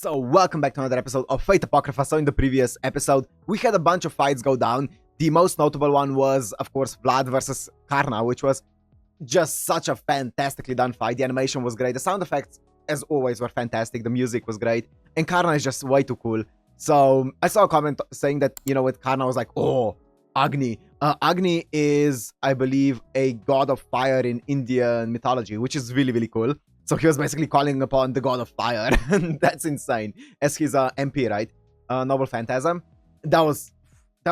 So welcome back to another episode of Fate Apocrypha. So in the previous episode, we had a bunch of fights go down. The most notable one was, of course, Vlad versus Karna, which was just such a fantastically done fight. The animation was great. The sound effects, as always, were fantastic. The music was great. And Karna is just way too cool. So I saw a comment saying that, you know, with Karna, I was like, oh, Agni. Agni is, I believe, a god of fire in Indian mythology, which is really, really cool. So he was basically calling upon the god of fire. That's insane. As his MP, right? Noble Phantasm. That was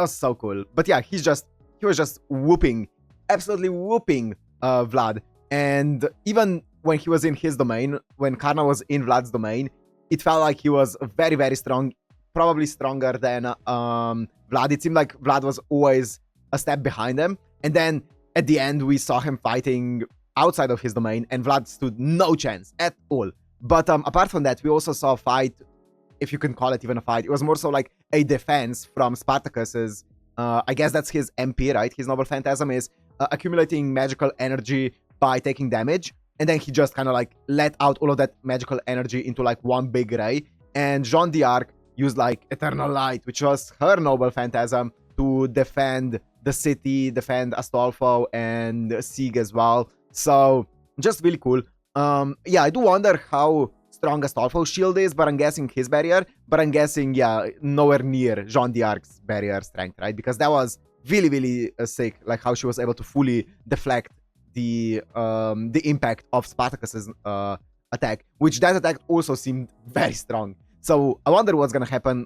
so cool. But yeah, he was just whooping, absolutely whooping Vlad. And even when he was in his domain, when Karna was in Vlad's domain, it felt like he was very, very strong, probably stronger than Vlad. It seemed like Vlad was always a step behind him. And then at the end, we saw him fighting outside of his domain, and Vlad stood no chance at all. But apart from that, we also saw a fight, if you can call it even a fight. It was more so like a defense from Spartacus's, I guess that's his MP, right? His Noble Phantasm is accumulating magical energy by taking damage, and then he just kind of like let out all of that magical energy into like one big ray. And Jeanne d'Arc used like Eternal Light, which was her Noble Phantasm, to defend the city, defend Astolfo and Sieg as well. So just really cool. Yeah, I do wonder how strong Astolfo's shield is, but I'm guessing his barrier. But I'm guessing, yeah, nowhere near Jeanne d'Arc's barrier strength, right? Because that was really, really sick. Like how she was able to fully deflect the impact of Spartacus's attack, which that attack also seemed very strong. So I wonder what's gonna happen.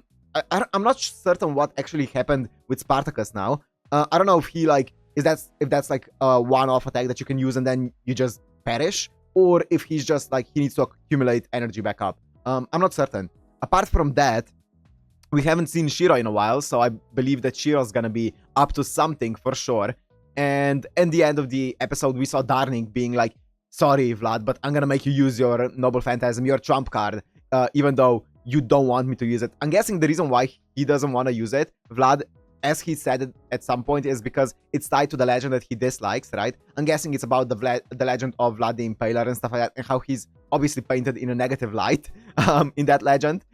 I'm not certain what actually happened with Spartacus now. I don't know if he like if that's like a one-off attack that you can use and then you just perish, or if he's just like he needs to accumulate energy back up. I'm not certain. Apart from that, we haven't seen Shiro in a while, so I believe that Shiro's gonna be up to something for sure. And at the end of the episode, we saw Darnic being like, sorry, Vlad, but I'm gonna make you use your Noble Phantasm, your trump card, even though you don't want me to use it. I'm guessing the reason why he doesn't want to use it, Vlad, as he said it at some point, is because it's tied to the legend that he dislikes, right? I'm guessing it's about the legend of Vlad the Impaler and stuff like that, and how he's obviously painted in a negative light in that legend.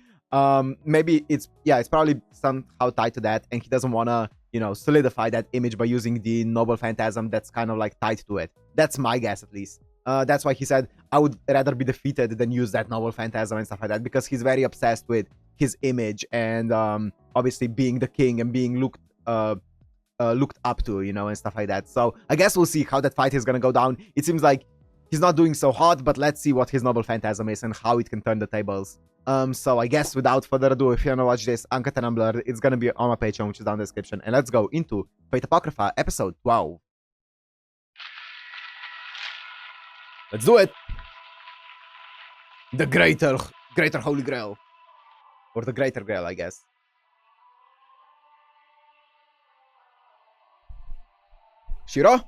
Maybe it's probably somehow tied to that, and he doesn't want to, you know, solidify that image by using the Noble Phantasm that's kind of like tied to it. That's my guess, at least. That's why he said, I would rather be defeated than use that Noble Phantasm and stuff like that, because he's very obsessed with his image and obviously being the king and being looked up to, you know, and stuff like that. So I guess we'll see how that fight is gonna go down. It seems like he's not doing so hot, but let's see what his Noble Phantasm is and how it can turn the tables. So I guess without further ado, if you wanna watch this Uncut and Unblurred, it's gonna be on my Patreon, which is down in the description. And let's go into Fate Apocrypha episode 12. Let's do it! The greater Holy Grail. Or the Greater Grail, I guess. Shiro?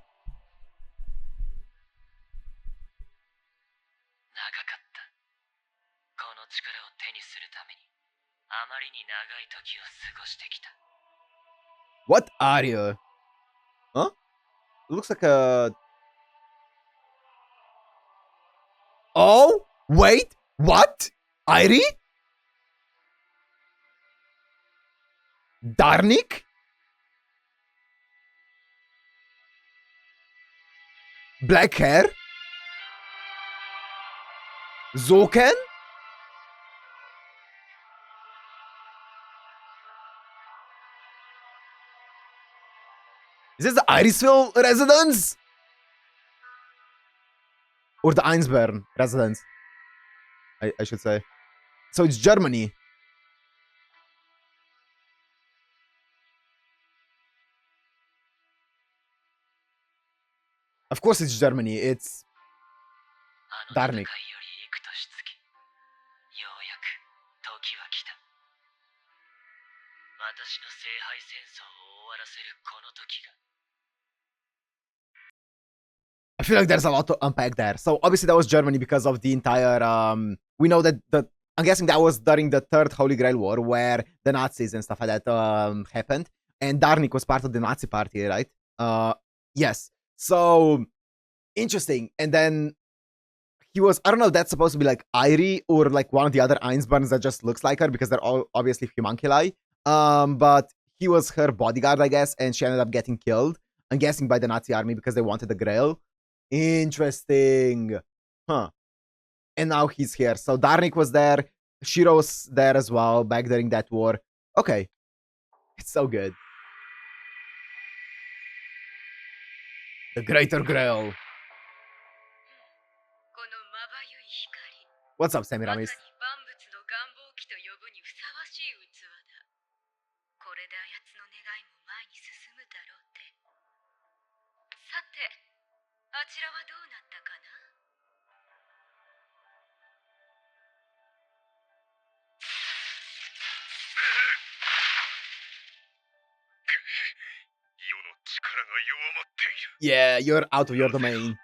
What are you? Huh? It looks like a... Oh? Wait? What? Irie? Darnic? Black hair? Zoken? Is this the Irisville residence? Or the Einsbern residence, I should say. So it's Germany. Of course it's Germany, it's Darnic. I feel like there's a lot to unpack there. So obviously that was Germany because of the entire we know that I'm guessing that was during the Third Holy Grail War, where the Nazis and stuff like that happened, and Darnic was part of the Nazi party, right? Yes. So interesting. And then he was, I don't know if that's supposed to be like Airi or like one of the other Einsburns that just looks like her because they're all obviously homunculi. But he was her bodyguard, I guess, and she ended up getting killed. I'm guessing by the Nazi army because they wanted the Grail. Interesting. Huh. And now he's here. So Darnic was there. Shiro's there as well back during that war. Okay. It's so good. The Greater Grail. What's up, Semiramis? Yeah, you're out of your domain.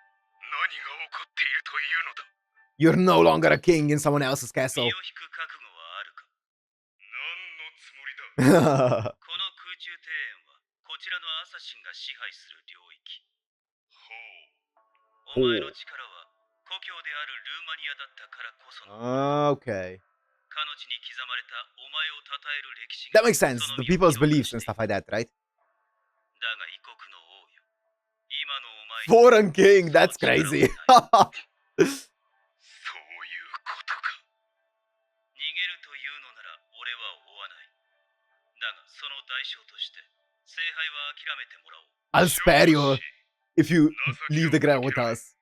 You're no longer a king in someone else's castle. Okay. That makes sense. The people's beliefs and stuff like that, right? Foreign king, that's crazy. I'll spare you if you leave the ground with us.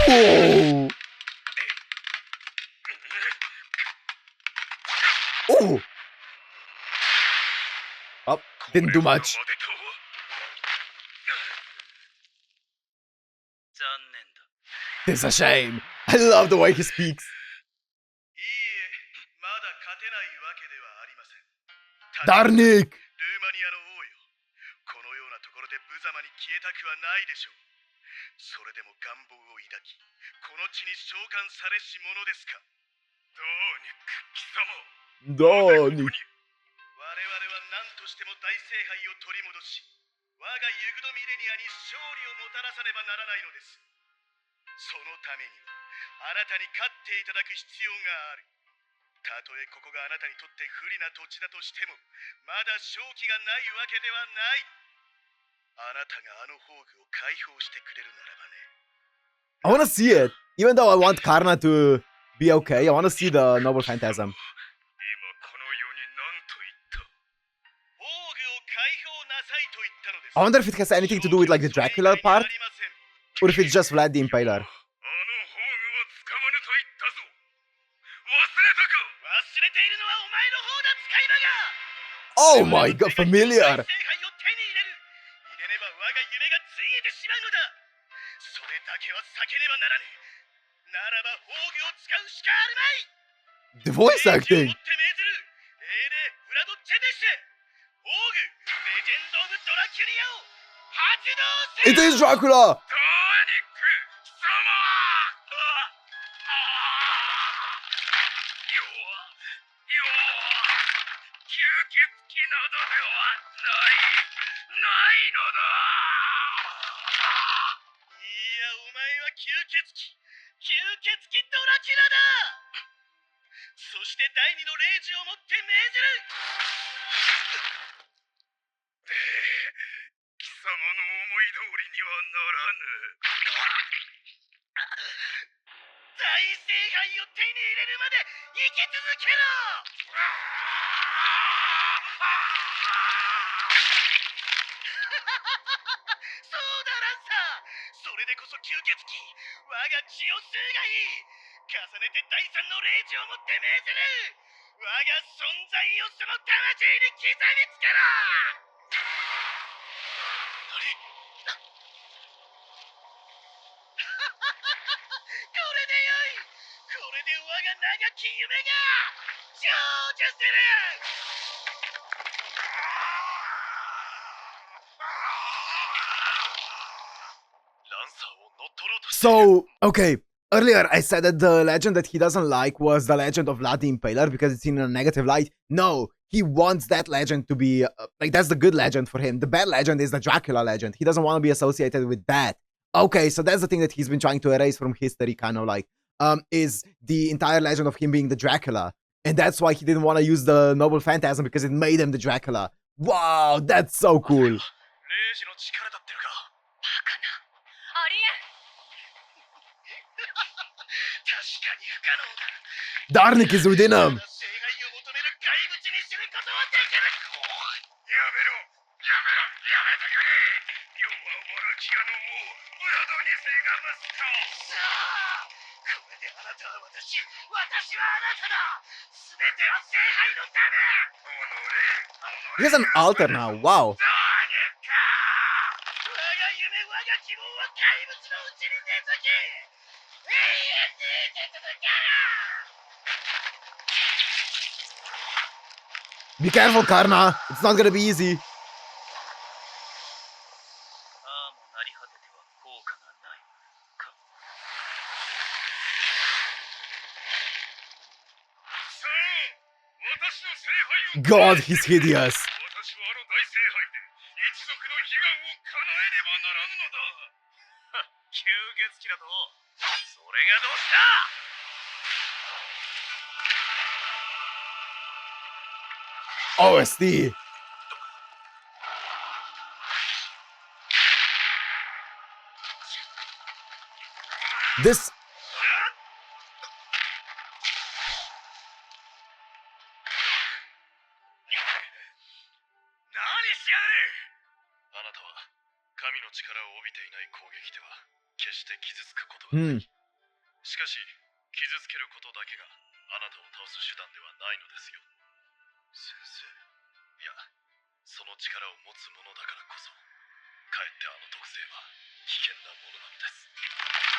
Oh! Oh! Oh, didn't do much. It's a shame. I love the way he speaks. Darnic! Darnic. 我々は何としても大聖杯を取り戻し、我がユグドミレニアに勝利をもたらさねばならないのです。そのためには、あなたに勝っていただく必要がある。たとえここがあなたにとって不利な土地だとしても、まだ勝機がないわけではない。あなたがあの宝具を解放してくれるならばね。I want to see it. Even though I want Karna to be okay, I want to see the Noble Phantasm. I wonder if it has anything to do with like the Dracula part, or if it's just Vlad the Impaler. Oh my god, familiar! The voice acting! It is Dracula! So, okay, Earlier, I said that the legend that he doesn't like was the legend of Vlad the Impaler because it's in a negative light. No, he wants that legend to be like that's the good legend for him. The bad legend is the Dracula legend. He doesn't want to be associated with that. Okay, so that's the thing that he's been trying to erase from history, kind of like is the entire legend of him being the Dracula, and that's why he didn't want to use the noble phantasm because it made him the Dracula. Wow, that's so cool. Darnic is within him. He has an altar now. Wow. Be careful, Karna. It's not gonna be easy. God, he's hideous. OSD. This. Hmm.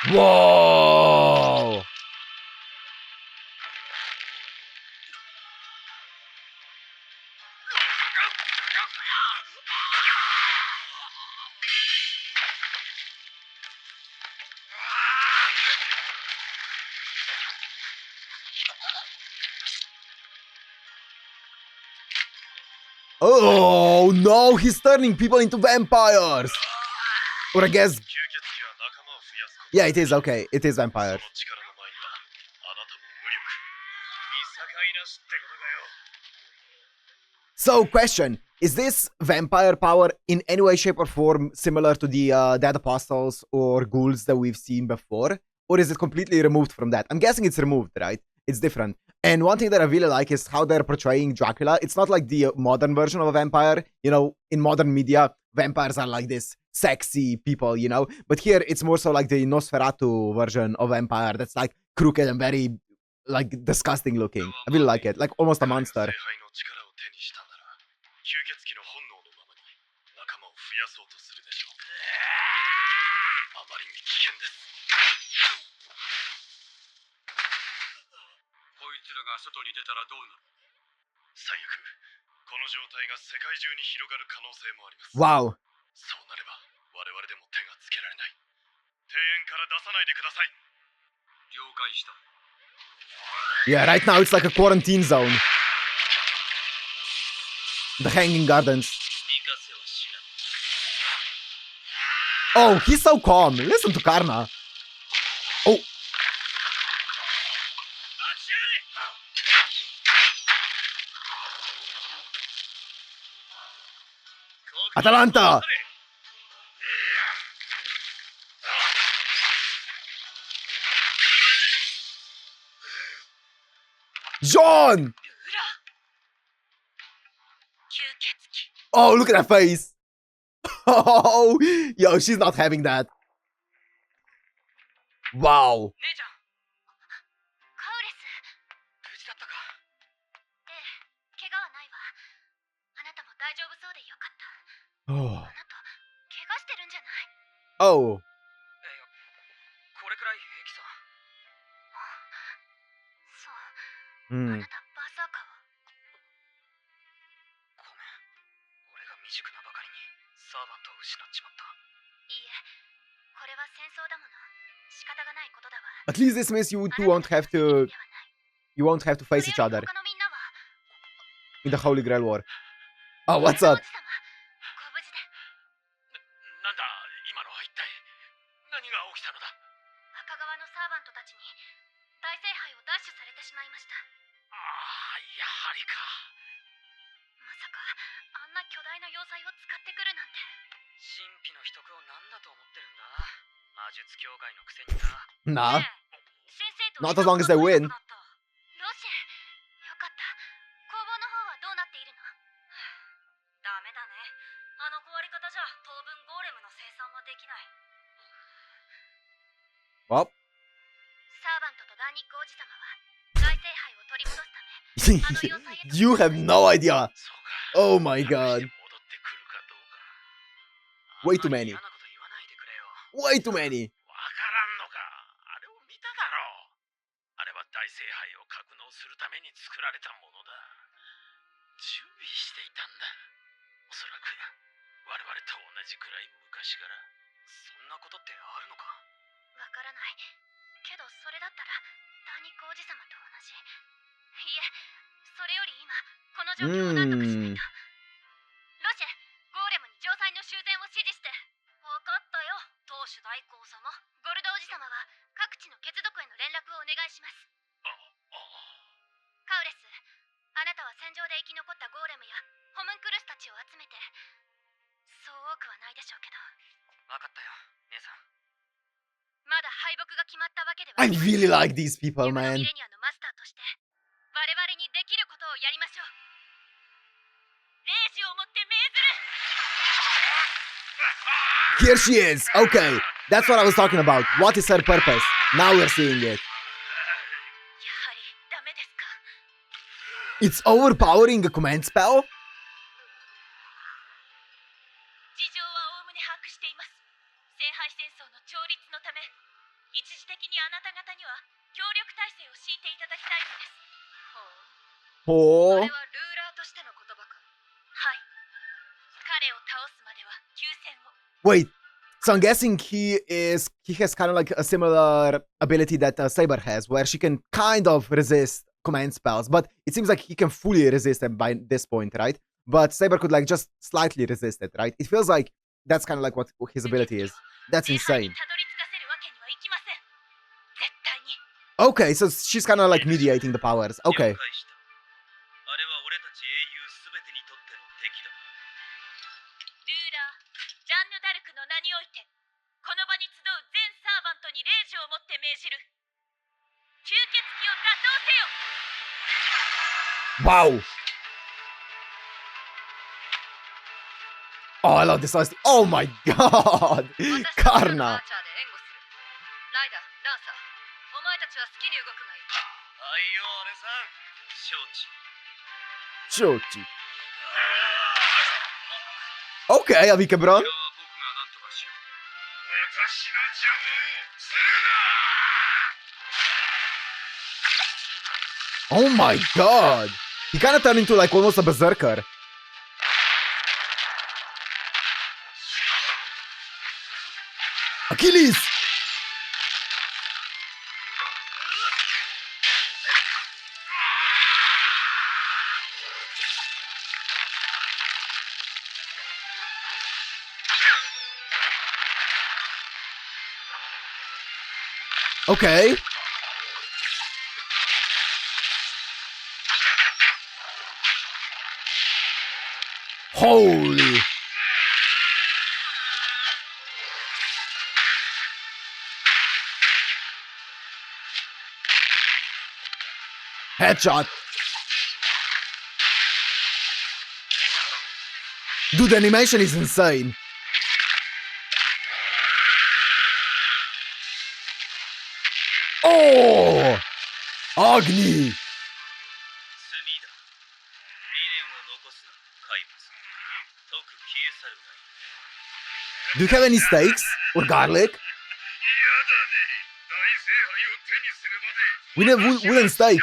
Whoa! Oh no, he's turning people into vampires! Or I guess... Yeah, it is, okay. It is vampires. So, question. Is this vampire power in any way, shape, or form similar to the Dead Apostles or ghouls that we've seen before? Or is it completely removed from that? I'm guessing it's removed, right? It's different. And one thing that I really like is how they're portraying Dracula. It's not like the modern version of a vampire. You know, in modern media, vampires are like this sexy people, you know? But here, it's more so like the Nosferatu version of vampire that's like crooked and very, like, disgusting looking. I really like it. Like, almost a monster. Wow. Yeah, right now it's like a quarantine zone. The Hanging Gardens. Oh, he's so calm. Listen to Karna. Oh. Atalanta! John! Oh, look at that face. Oh, yo, she's not having that. Wow. Oh. Oh. Hmm. At least this means you two won't have to face each other in the Holy Grail War. Oh, what's up? なんだ今のは一体何が起きたのだ。赤側のサーバントたちに大聖杯を奪取されてしまいました。ああ、やはりか。まさかあんな巨大な要塞を使ってくるなんて。神秘の秘匿を何だと思ってるんだ。魔術協会のくせにさ。Nah, 先生と not as long as they win. ロシェ、よかった。工房の方はどうなっているの？ダメだね。あの壊れ方じゃ当分ゴーレムの生産はできない。Well, サーバントとダーニック王子様は大聖杯を取り戻すため、あの要塞へと you have no idea. そうか。 Oh my god. 戻ってくるかどうか。 Way too many. 嫌なこと言わないでくれよ。 Way too many. わからんのか。あれを見ただろう。あれは大聖杯を格納するために作られたものだ。準備していたんだ。おそらく我々と同じくらい昔から。そんなことってあるのか。わからない。けどそれだったらダーニック王子様と同じ。いえ、それより今この状況を何とかしないと。ロシェ、ゴーレムに城塞の修繕を指示して。わかったよ、当主代行様。ゴルド王子様は各地の血族への連絡をお願いします。カウレス、あなたは戦場で生き残ったゴーレムやホムンクルスたちを集めて。そう多くはないでしょうけど。わかったよ、姉さん。まだ敗北が決まったわけでは I really like these people, ユグド man. ミレニアのマスターとして我々にできることをやりましょう。霊視をもって命ずる。 Here she is. Okay, that's what I was talking about. What is her purpose? Now we're seeing it. やはりダメですか。 It's overpowering a command spell? 事情はおおむね把握しています。聖杯戦争の調律のため、一時的にあなた方には協力体制を敷いていただきたいのです。Oh. それはルーラーとしての言葉か。はい。彼を倒すまでは休戦を。 Wait, so I'm guessing he has kind of like a similar ability that Saber has, where she can kind of resist command spells, but it seems like he can fully resist them by this point, right? But Saber could like just slightly resist it, right? It feels like that's kind of like what his ability is. That's 聖杯に insane. たどり着かせるわけにはいきません。絶対に。 Okay, so she's kind of like mediating the powers. Okay. 了解した。あれは俺たち英雄すべてにとっての敵だ。ルーラー、ジャンヌ・ダルクの名において、この場に集う全サーバントに令旨をもって命じる。吸血鬼を打倒せよ。 Wow. Oh, I love this last. Oh my god. 私たちの Karna. アーチャーで援護する。ライダー、ランサー、お前たちは好きに動くがいい。はいよ、俺さん。承知。 Shochi. Okay, Avika Bron. これは僕が何とかしよう。私の邪魔をするな。 Oh my god. He kind of turned into like almost a berserker. Achilles! Okay. Holy. Headshot. Dude, the animation is insane. Oh! Agni! 炭だ。未練を残すな、怪物。即消え去るがいい。 Do you have any steaks? Or garlic? 嫌だね。大聖杯を手にするまで。 We need wooden steak.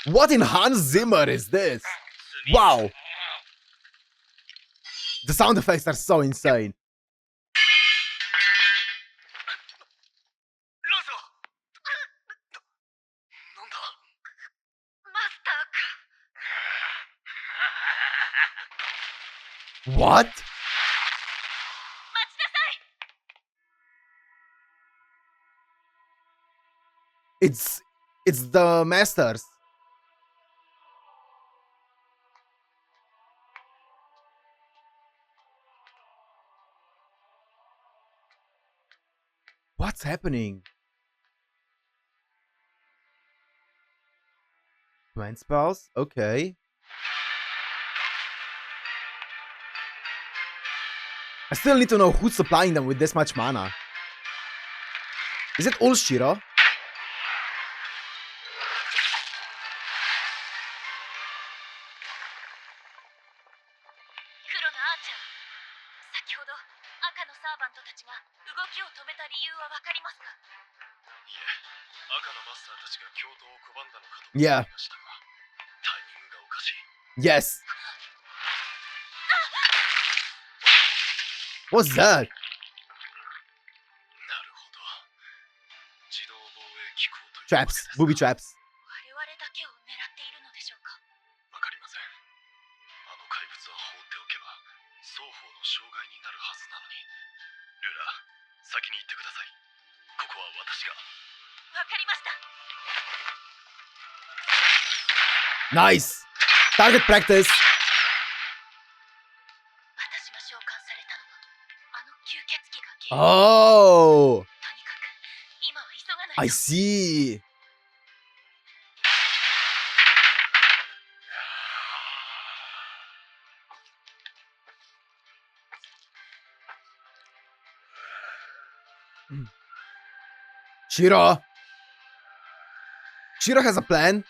What in Hans Zimmer is this? Wow! The sound effects are so insane. ラザなんだマスターか。 What? 待ちなさい。 It's the masters. What's happening? Command spells? Okay. I still need to know who's supplying them with this much mana. Is it all Shiro? 黒のアーチャー、先ほど赤のサーバントたちが動きを止めた理由はわかりますか？いえ、赤のマスターたちが共闘を拒んだのかと思 Yeah. いましたが、タイミングがおかしい。 Yes. What's that? なるほど。自動防衛機構というわけで Traps. すか。 Booby traps. 我々だけを狙っているのでしょうか？わかりません。あの怪物は放っておけば双方の障害になるはずなのに。ルーラ、先に行ってください。ここは私が。わかりました。 Nice. Target practice. 私が召喚されたのはあの吸血鬼が原因。 Oh. とにかく今は急がないと。 I see. Shiro. Shiro has a plan.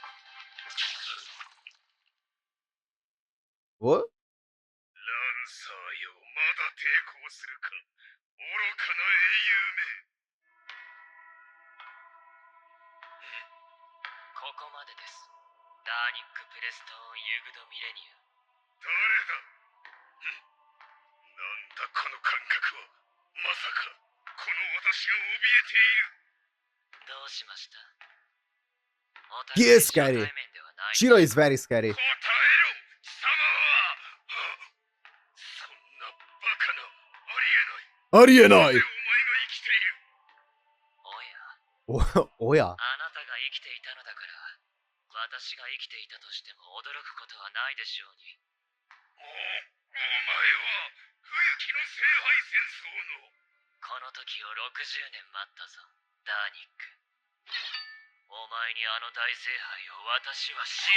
What? ランサーよ、まだ抵抗するか。愚かな英雄め。ここまでです。ダーニック・プレストーン・ユグド・ミレニア。誰だ。なんだこの感覚は。まさかこの私が怯えている。どうしました？ He is scary. Shiro is very scary. 答えろ、貴様は。そんなバカな、ありえない。ありえない。お前が生きている。おや、おや。あなたが生きていたのだから、私が生きていたとしても驚くことはないでしょうに。お前は冬季の聖杯戦争の。この時を60年待ったぞ、ダーニック。お前にあの大聖杯を私はし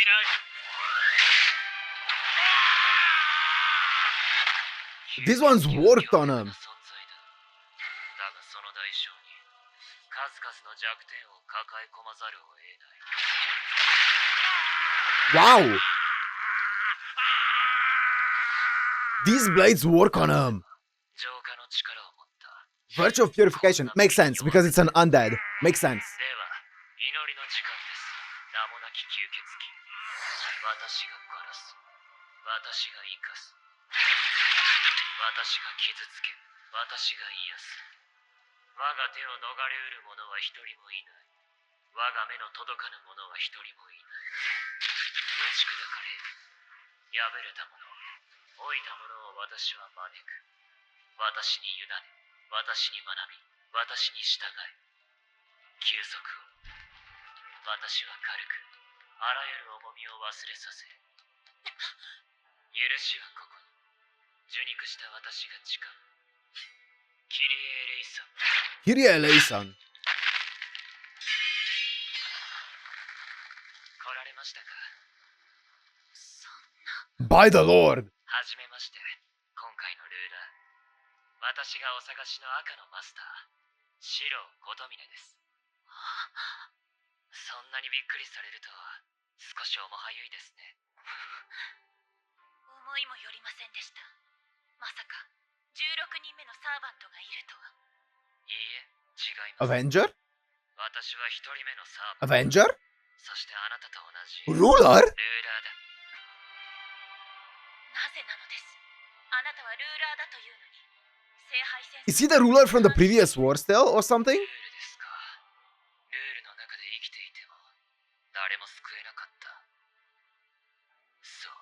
ない。 This one's worked on him. だがその代償に数々の弱点を抱え込まざるを得ない。 Wow. These blades work on him. 浄化の力を持った。 Virtue of purification makes sense because it's an undead. Makes sense. では、祈りの時間です。名もなき吸血鬼。私が殺す。私が生かす。私が傷つけ。私が癒す。我が手を逃れうる者は一人もいない。我が目の届かぬ者は一人もいない。打ち砕かれ、破れた者、老いた者を私は招く。私に委ね、私に学び、私に従え。休息を。私は軽く、あらゆる重みを忘れさせ。許しはここに。受肉した私が誓う。キリエ・エレイサ。 Kyrie eleison. 来られましたか。そんな。 By the Lord. はじめまして、今回のルーラー。私がお探しの赤のマスター、シロウ・コトミネです。そんなにびっくりされるとは、少し重はゆいですね。思いもよりませんでした。まさか16人目のサーバントがいるとは。いいえ、違います。 Avenger? 私は一人目のサーバー。 Avenger? そしてあなたと同じ Ruler? ルーラーだ。なぜなのです。あなたはルーラーだというのに。聖杯戦 Is he the ruler from the previous war still or something? ルールですか。ルールの中で生きていても誰も救えなかった。そう。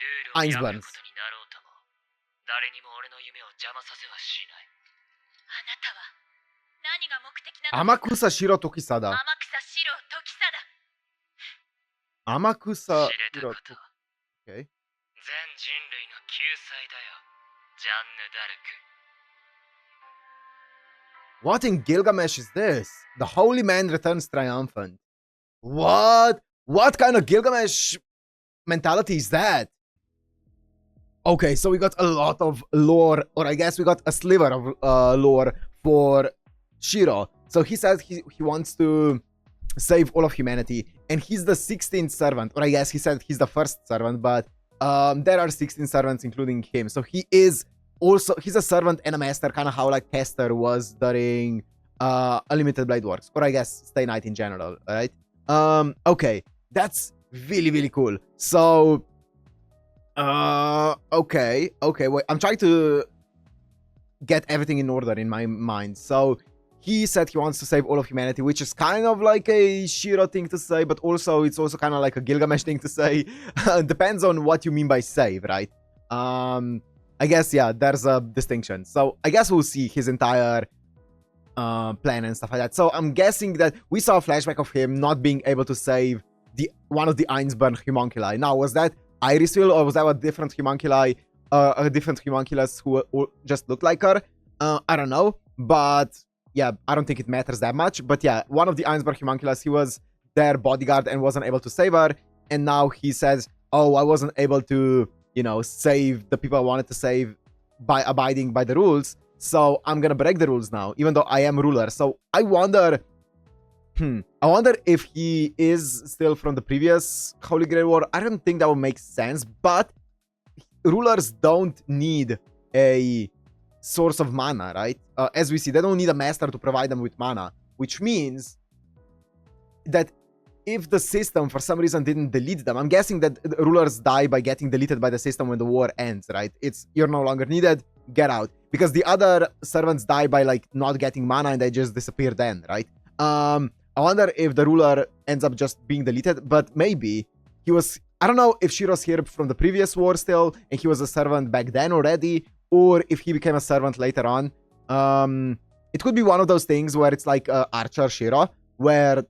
ルールを破ることになろうとも誰にも俺の夢を邪魔させはしない。あなたは何が目的なのですか Amakusa Shiro Tokisada. 天草四郎時貞。 Amakusa 知れた Shiro こと。 Okay. 全人類の救済だよ。ジャンヌ・ダルク。 What in Gilgamesh is this? The holy man returns triumphant. What? What kind of Gilgamesh mentality is that? Okay, so we got a lot of lore, or I guess we got a sliver of lore for Shiro. So he says he wants to save all of humanity, and he's the 16th servant, or I guess he said he's the first servant, but there are 16 servants including him. So he is also, he's a servant and a master, kind of how like Kester was during Unlimited Blade Works, or I guess Stay Night in general, right? Okay, that's really, really cool. So, okay, wait, I'm trying to get everything in order in my mind. So, he said he wants to save all of humanity, which is kind of like a Shiro thing to say, but also it's also kind of like a Gilgamesh thing to say. Depends on what you mean by save, right? I guess, yeah, there's a distinction. So I guess we'll see his entire plan and stuff like that. So I'm guessing that we saw a flashback of him not being able to save one of the Einsburn homunculi. Now, was that Irisville, or was that a different homunculi, a different homunculus who just looked like her? I don't know, but yeah, I don't think it matters that much. But yeah, one of the Einsburg homunculus, he was their bodyguard and wasn't able to save her. And now he says, oh, I wasn't able to, you know, save the people I wanted to save by abiding by the rules. So I'm gonna break the rules now, even though I am ruler. So I wonder, I wonder if he is still from the previous Holy Grail War. I don't think that would make sense, but rulers don't need a source of mana, right? As we see, they don't need a master to provide them with mana, which means that if the system for some reason didn't delete them, I'm guessing that rulers die by getting deleted by the system when the war ends, right? It's, you're no longer needed, get out. Because the other servants die by like not getting mana and they just disappear then, right? I wonder if the ruler ends up just being deleted, but maybe he was, I don't know if Shiro's here from the previous war still and he was a servant back then already, or if he became a servant later on. It could be one of those things where it's like Archer Shiro, where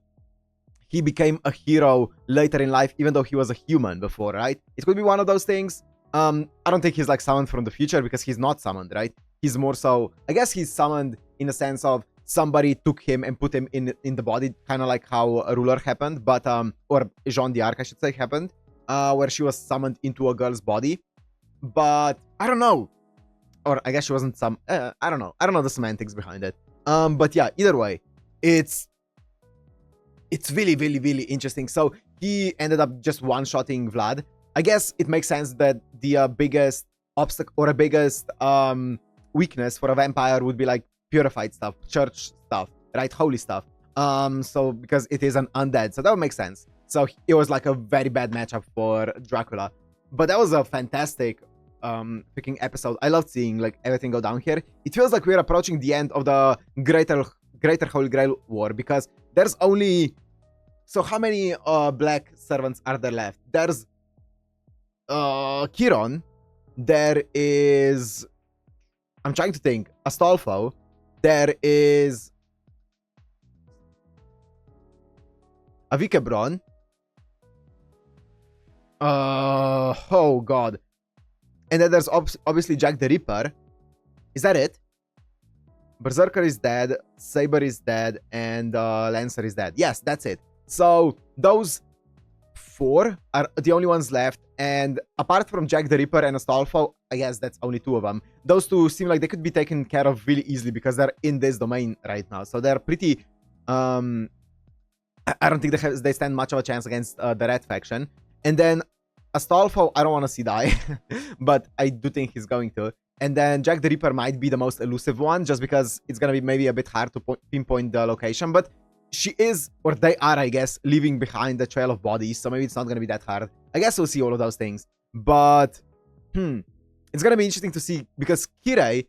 he became a hero later in life, even though he was a human before, right? It could be one of those things. I don't think he's like summoned from the future because he's not summoned, right? He's more so, I guess he's summoned in the sense of somebody took him and put him in the body, kind of like how a ruler happened, but, or Jeanne d'Arc, I should say, happened, where she was summoned into a girl's body. But I don't know. Or I guess she wasn't I don't know. I don't know the semantics behind it. But yeah, either way, it's really, really, really interesting. So he ended up just one-shotting Vlad. I guess it makes sense that the biggest obstacle or a biggest weakness for a vampire would be like purified stuff, church stuff, right? Holy stuff. So because it is an undead, so that would make sense. So it was like a very bad matchup for Dracula. But that was a fantastic freaking episode. I loved seeing like everything go down here. It feels like we're approaching the end of the greater Holy Grail War, because there's only, so how many black servants are there left? There's Chiron, there is, I'm trying to think, Astolfo, there is Avikebron, oh god, and then there's obviously Jack the Ripper. Is that it? Berserker is dead, Saber is dead, and Lancer is dead. Yes, that's it. So those four are the only ones left, and apart from Jack the Ripper and Astolfo, I guess that's only two of them. Those two seem like they could be taken care of really easily because they're in this domain right now. So they're pretty, I don't think they stand much of a chance against the Red faction. And then Astolfo, I don't want to see die, but I do think he's going to. And then Jack the Ripper might be the most elusive one, just because it's going to be maybe a bit hard to pinpoint the location. But she is, or they are, I guess, leaving behind the trail of bodies, so maybe it's not gonna be that hard. I guess we'll see all of those things. But, it's gonna be interesting to see, because Kirei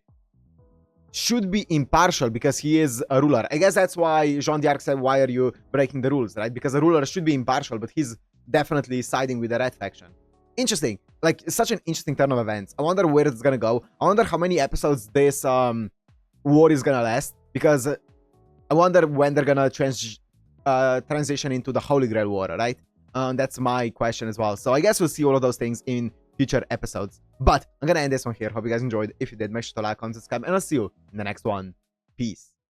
should be impartial because he is a ruler. I guess that's why Jean d'Arc said, why are you breaking the rules, right? Because a ruler should be impartial, but he's definitely siding with the red faction. Interesting. Like, such an interesting turn of events. I wonder where it's gonna go. I wonder how many episodes this war is gonna last, because I wonder when they're gonna transition into the Holy Grail War, right? That's my question as well. So I guess we'll see all of those things in future episodes. But I'm gonna end this one here. Hope you guys enjoyed. If you did, make sure to like, comment, subscribe, and I'll see you in the next one. Peace.